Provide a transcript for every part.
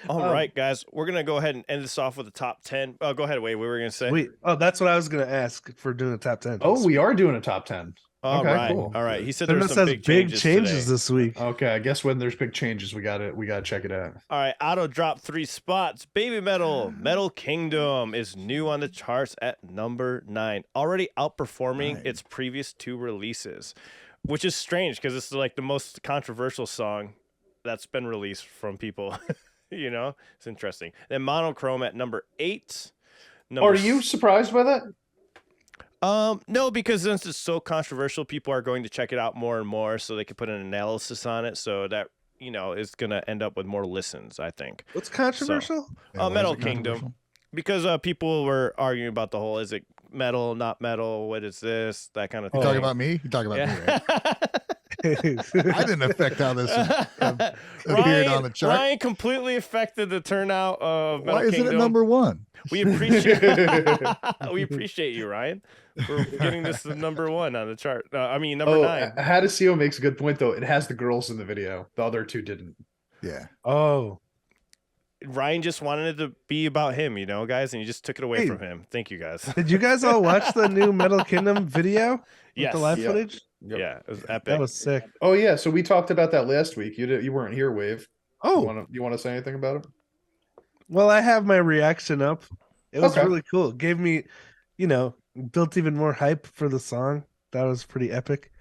All right, guys, we're gonna go ahead and end this off with the top 10. Oh, go ahead, Wade. What were we gonna say? Wait, that's what I was gonna ask for doing a top 10. Oh, we are doing a top 10. All Okay, right, cool. all right. He said there Fitness were some has big changes today. this week. Okay, I guess when there's big changes, we gotta check it out. All right, Auto dropped 3 spots. Baby Metal Kingdom is new on the charts at number 9, already outperforming its previous 2 releases, which is strange because it's like the most controversial song that's been released from people. You know, it's interesting. Then Monochrome at number 8. Are you surprised by that? No, because since it's so controversial, people are going to check it out more and more, so they can put an analysis on it. So that is gonna end up with more listens, I think. What's controversial? So, Metal Kingdom, because people were arguing about the whole: is it metal, not metal? What is this? That kind of thing. You talking about me? You talking about me? Right? I didn't affect how this appeared on the chart. Ryan completely affected the turnout of Metal Why is Kingdom. it at number 1? We appreciate you, Ryan, for getting this to number 1 on the chart. Number 9. Hadesio makes a good point though. It has the girls in the video. The other 2 didn't. Yeah. Oh. Ryan just wanted it to be about him, guys, and you just took it away from him. Thank you, guys. Did you guys all watch the new Metal Kingdom video? Yes. The live footage? Yep. Yeah, it was epic. That was sick. Oh yeah, so we talked about that last week. You weren't here, Wave. Oh, you want to say anything about it? Well, I have my reaction up. It was Okay. really cool. It gave me, built even more hype for the song. That was pretty epic.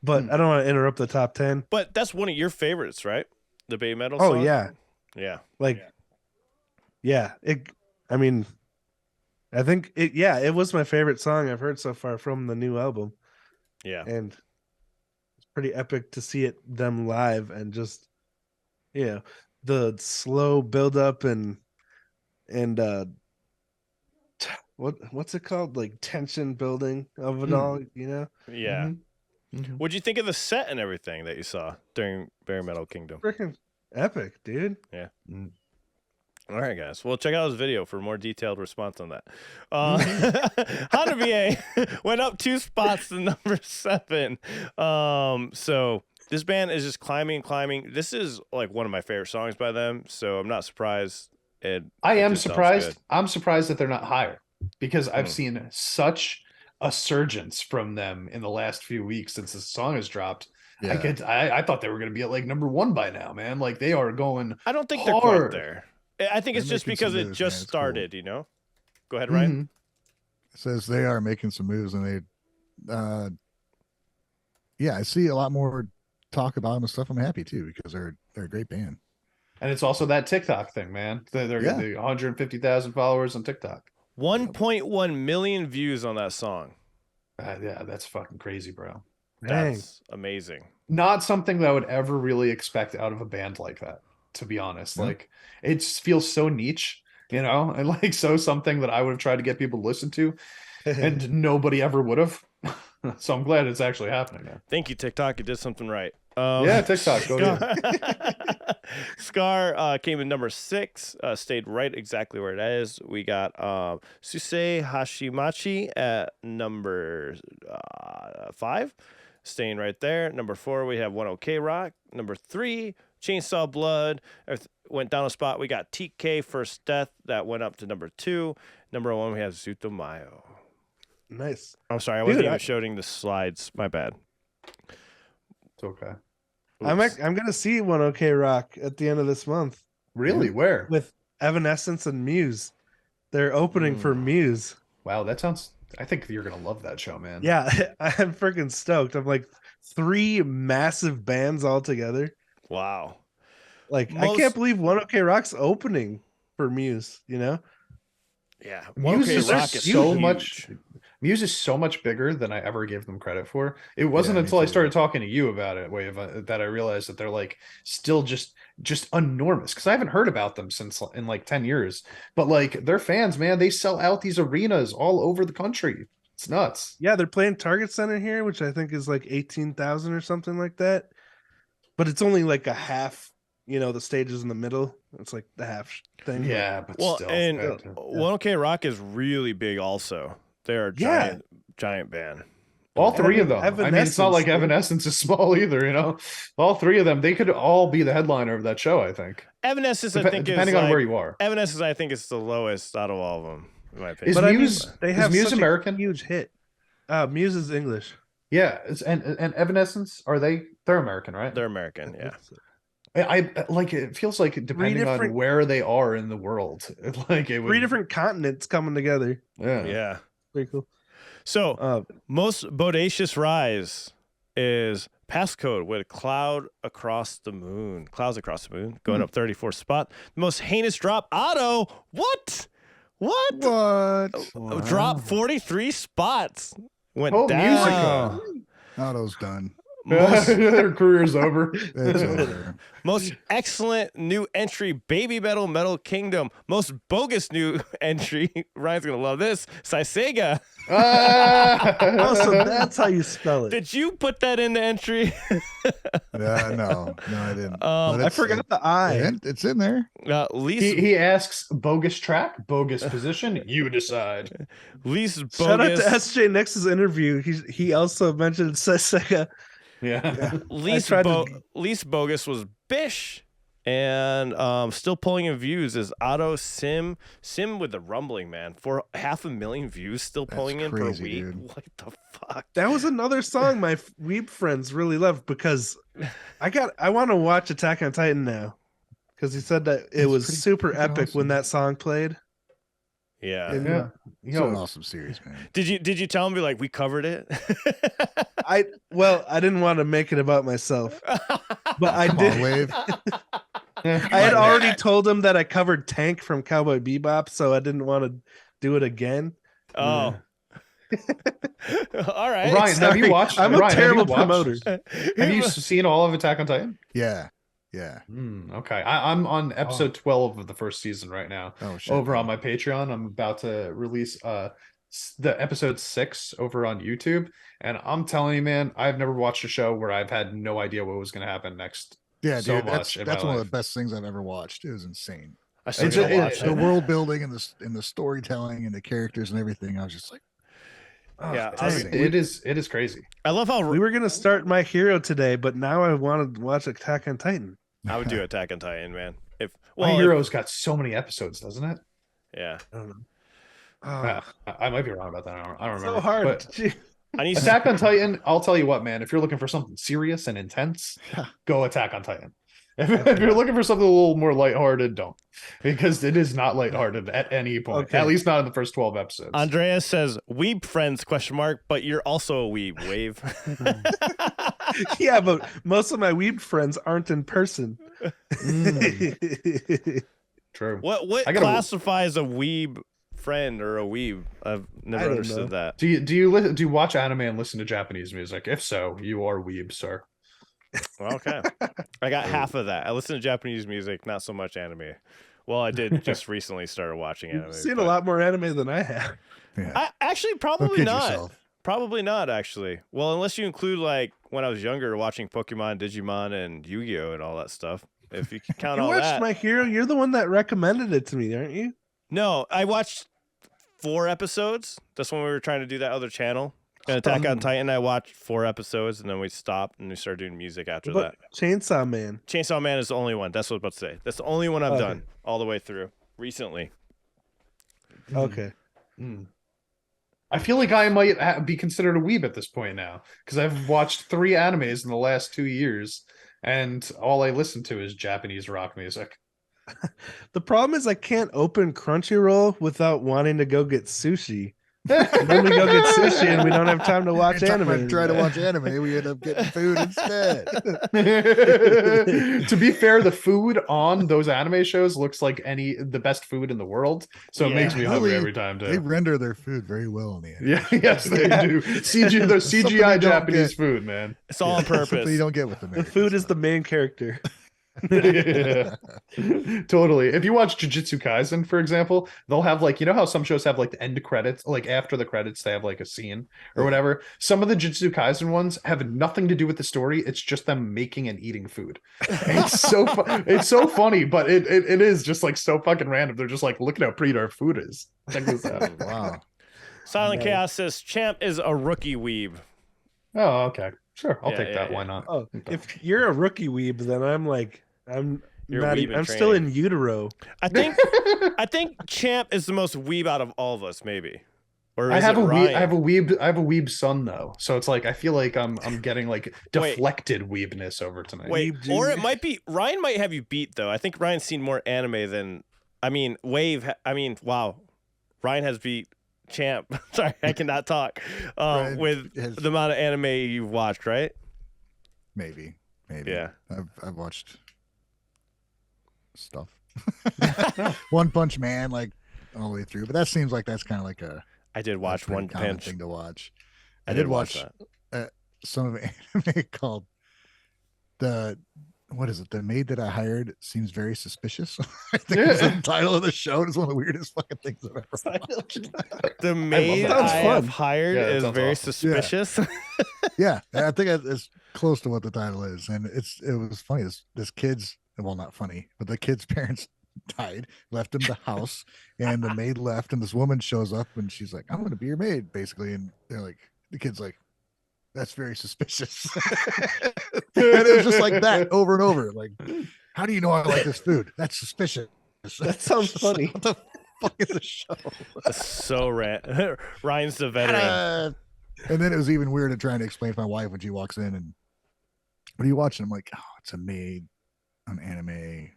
But I don't want to interrupt the top 10. But that's one of your favorites, right? The Baby Metal Oh song? yeah. Yeah. Yeah. I think it was my favorite song I've heard so far from the new album. Yeah. And it's pretty epic to see them live and just the slow build up and what's it called? Like tension building of it all, Yeah. Mm-hmm. What'd you think of the set and everything that you saw during Baby Metal Kingdom? Freaking epic, dude. Yeah. All right, guys. Well, check out his video for more detailed response on that. Honda VA went up 2 spots to number 7. So this band is just climbing. This is like one of my favorite songs by them, so I'm not surprised. I am surprised. I'm surprised that they're not higher because I've seen such a surgence from them in the last few weeks since the song has dropped. Yeah. I thought they were going to be at like number 1 by now, man. Like they are going. I don't think hard. they're quite there. I think it's just because it just started, Go ahead, Ryan. It says they are making some moves, and I see a lot more talk about them and stuff. I'm happy too because they're a great band. And it's also that TikTok thing, man. They're 150,000 followers on TikTok. 1.1 million views on that song. Yeah, that's fucking crazy, bro. That's amazing. Not something that I would ever really expect out of a band like that. To be honest, like it just feels so niche, and like so something that I would have tried to get people to listen to, and nobody ever would have. So I'm glad it's actually happening now. Thank you, TikTok. You did something right. Yeah, TikTok. Go ahead. Scar came in number 6, stayed right exactly where it is. We got Susei Hashimachi at number 5, staying right there. Number 4, we have One OK Rock. Number 3, Chainsaw Blood went down a spot. We got TK First Death that went up to number 2. Number 1, we have Zutomayo. Nice. I'm sorry, I wasn't even showing the slides. My bad. It's okay. Oops. I'm gonna see One OK Rock at the end of this month. Really? Where? With Evanescence and Muse. They're opening for Muse. Wow, that sounds. I think you're gonna love that show, man. Yeah, I'm freaking stoked. I'm like 3 massive bands all together. Wow. Like I can't believe One OK Rock's opening for Muse, Yeah. Muse is Rock is so huge. much. Muse is so much bigger than I ever gave them credit for. It wasn't until I started talking to you about it, Wave, that I realized that they're like still just enormous. Because I haven't heard about them since in like 10 years. But like their fans, man, they sell out these arenas all over the country. It's nuts. Yeah, they're playing Target Center here, which I think is like 18,000 or something like that. But it's only like a half. The stage is in the middle. It's like the half thing. Yeah, but still. And One OK Rock is really big also. They're a giant band. All three of them. I mean, it's not like Evanescence, dude. Evanescence is small either, you know. All three of them, they could all be the headliner of that show, I think. Evanescence, I think, depending is on like, where you are. Evanescence, I think, is the lowest out of all of them, in my opinion. Is But Muse? I mean, they is have Muse such American? a huge hit. Muse is English. Yeah, and Evanescence, they're American, right? They're American, yeah. I like it feels like depending on where they are in the world, like it would, 3 different continents coming together. Yeah. Pretty cool. So most bodacious rise is Passcode with Clouds Across the Moon, going up 34 spot. The most heinous drop, Otto. What? Drop 43 spots. Went down. Otto's done. Their career's over. It's over. Most excellent new entry, Baby Metal Kingdom. Most bogus new entry, Ryan's gonna love this, Sisega. Oh, so that's how you spell it. Did you put that in the entry? No, I didn't. I forgot the I. It's in there. Least he asks, bogus track, bogus position, you decide. Least bogus. Shout out to SJ Nex's interview. He also mentioned Sisega. Yeah. Least bogus was Bish, and still pulling in views is Otto Sim with the rumbling, man, for 500,000 views, still pulling in per week. Dude. What the fuck? That was another song my Weeb friends really loved because I want to watch Attack on Titan now because he said that it was super epic when that song played. Yeah. And, It's an awesome series, man. Did you tell him, be like, we covered it? I didn't want to make it about myself, but I Come did. on, Wave. I had already told him that I covered Tank from Cowboy Bebop, so I didn't want to do it again. Oh. All right. Ryan, have you watched? I'm Ryan, a terrible promoter. Have you seen all of Attack on Titan? Yeah. Okay, I'm on episode 12 of the first season right now. Oh shit. Over on my Patreon, I'm about to release the episode 6 over on YouTube, and I'm telling you, man, I've never watched a show where I've had no idea what was going to happen next. Yeah, so dude, much that's one of the best things I've ever watched. It was insane. I still gotta watch The it. world building and the storytelling and the characters and everything. I was just like, Yeah, it is crazy. I love how We were gonna start My Hero today, but now I want to watch Attack on Titan. I would do Attack on Titan, man. My Hero's got so many episodes, doesn't it? Yeah. I don't know. I might be wrong about that. I don't remember. So hard. But I need Attack on Titan, I'll tell you what, man. If you're looking for something serious and intense, go Attack on Titan. If you're looking for something a little more lighthearted, don't, because it is not lighthearted at any point. Okay. At least not in the first 12 episodes. Andreas says, "Weeb friends?" ? But you're also a weeb. Wave. Yeah, but most of my Weeb friends aren't in person. True. What classifies a weeb friend or a weeb? I've never understood that. Do you watch anime and listen to Japanese music? If so, you are weeb, sir. Okay. I got half of that. I listen to Japanese music, not so much anime. Well, I did just recently started watching anime. You've seen a lot more anime than I have. yeah. I actually Don't probably kid not. yourself. Probably not, actually. Well, unless you include, like, when I was younger, watching Pokemon, Digimon, and Yu-Gi-Oh! And all that stuff. If you can count You all watched that. My Hero? You're the one that recommended it to me, aren't you? No, I watched 4 episodes. That's when we were trying to do that other channel. And Attack on Titan, I watched 4 episodes, and then we stopped, and we started doing music after that. Chainsaw Man. Chainsaw Man is the only one. That's what I was about to say. That's the only one I've done all the way through recently. Okay. I feel like I might be considered a weeb at this point now, because I've watched 3 animes in the last 2 years, and all I listen to is Japanese rock music. The problem is I can't open Crunchyroll without wanting to go get sushi. And then we go get sushi and we don't have time to watch anime. Try to watch anime. We end up getting food instead. To be fair, the food on those anime shows looks like the best food in the world, so it makes me hungry every time. They render their food very well in the end. Yeah, yes, they do. They're CGI Japanese food, man. It's all on purpose. Something you don't get with The American food is stuff. the main character. Yeah. Totally. If you watch Jujutsu Kaisen, for example, they'll have, like, you know how some shows have, like, the end credits, like after the credits they have like a scene or whatever. Some of the Jujutsu Kaisen ones have nothing to do with the story. It's just them making and eating food. It's so it's so funny, but it is just like so fucking random. They're just like, look at how pretty our food is. Check this out. Wow. Silent Chaos says, Champ is a rookie weeb. Oh, okay. Sure. I'll Yeah, take yeah, that. yeah. Why not? Oh, Okay. if you're a rookie weeb, then I'm You're a not. weeb in I'm still training. in utero. I think Champ is the most weeb out of all of us, maybe. Or I is have it a Ryan? I have a weeb son though, so it's like I feel like I'm getting like deflected weebness over tonight. Wait, Weeb or it Junior. might be Ryan might have you beat though. I think Ryan's seen more anime than wow. Ryan has beat Champ. Sorry, I cannot talk. Ryan With has- the amount of anime you've watched, right? Maybe. Yeah. I've watched stuff. One Punch Man, like all the way through, but that seems like that's kind of like a I did watch pretty One common Punch. thing to watch. I did watch that. Some of an anime called what is it? The Maid That I Hired Seems Very Suspicious. I think it's the title of the show. It's one of the weirdest fucking things I've ever watched. The maid that. Sounds I fun. have hired Yeah, that is sounds very awesome. suspicious. Yeah, I think it's close to what the title is, and it was funny. This kid's, well, not funny, but the kid's parents died, left him the house, and the maid left, and this woman shows up, and she's like, "I'm going to be your maid," basically, and they're like, the kid's like, "That's very suspicious," and it was just like that over and over. Like, how do you know I like this food? That's suspicious. That sounds Just like, funny. what the fuck is the show? That's so Ryan's the veteran. And then it was even weirder trying to explain to my wife when she walks in and, "What are you watching?" I'm like, "Oh, it's a maid on anime. It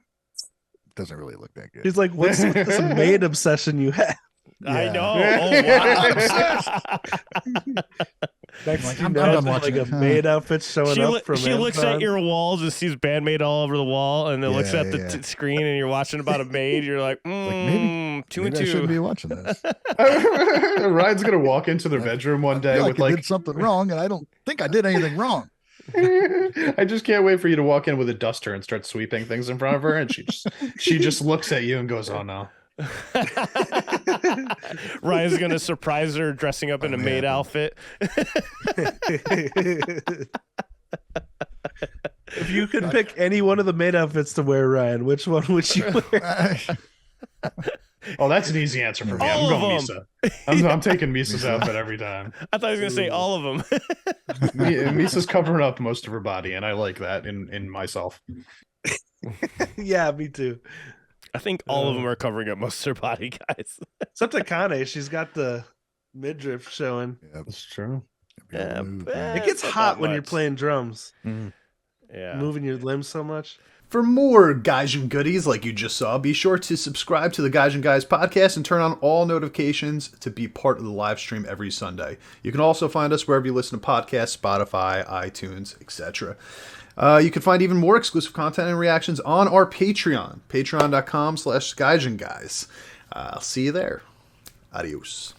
doesn't really look that good." He's like, what's with this maid obsession you have? I Yeah. know. Oh wow. Next like, thing I'm you know, done it's watching like it. a maid outfit showing up from she looks at Amazon. your walls and sees Bandmaid all over the wall, and then looks Yeah, at the yeah. screen, and you're watching about a maid. You're like, maybe- two Maybe and I shouldn't two. be watching this. Ryan's gonna walk into their bedroom one I day feel with I like did something wrong, and I don't think I did anything wrong. I just can't wait for you to walk in with a duster and start sweeping things in front of her, and she just looks at you and goes, "Oh no." Ryan's gonna surprise her dressing up in a Oh, maid yeah. outfit. If you could pick any one of the maid outfits to wear, Ryan, which one would you wear? Oh, that's an easy answer for me. All I'm of going them. Misa. I'm taking Misa's outfit every time. I thought he was gonna say all of them. Misa's covering up most of her body, and I like that in myself. Yeah, me too. I think all of them are covering up most of their body, guys. Except Akane, she's got the midriff showing. Yep. That's true. Yeah, It gets not hot that when you're much. playing drums, Yeah. moving your limbs so much. For more Gaijin goodies like you just saw, be sure to subscribe to the Gaijin Guys podcast and turn on all notifications to be part of the live stream every Sunday. You can also find us wherever you listen to podcasts, Spotify, iTunes, etc. You can find even more exclusive content and reactions on our Patreon, patreon.com/Gaijin Guys. I'll see you there. Adios.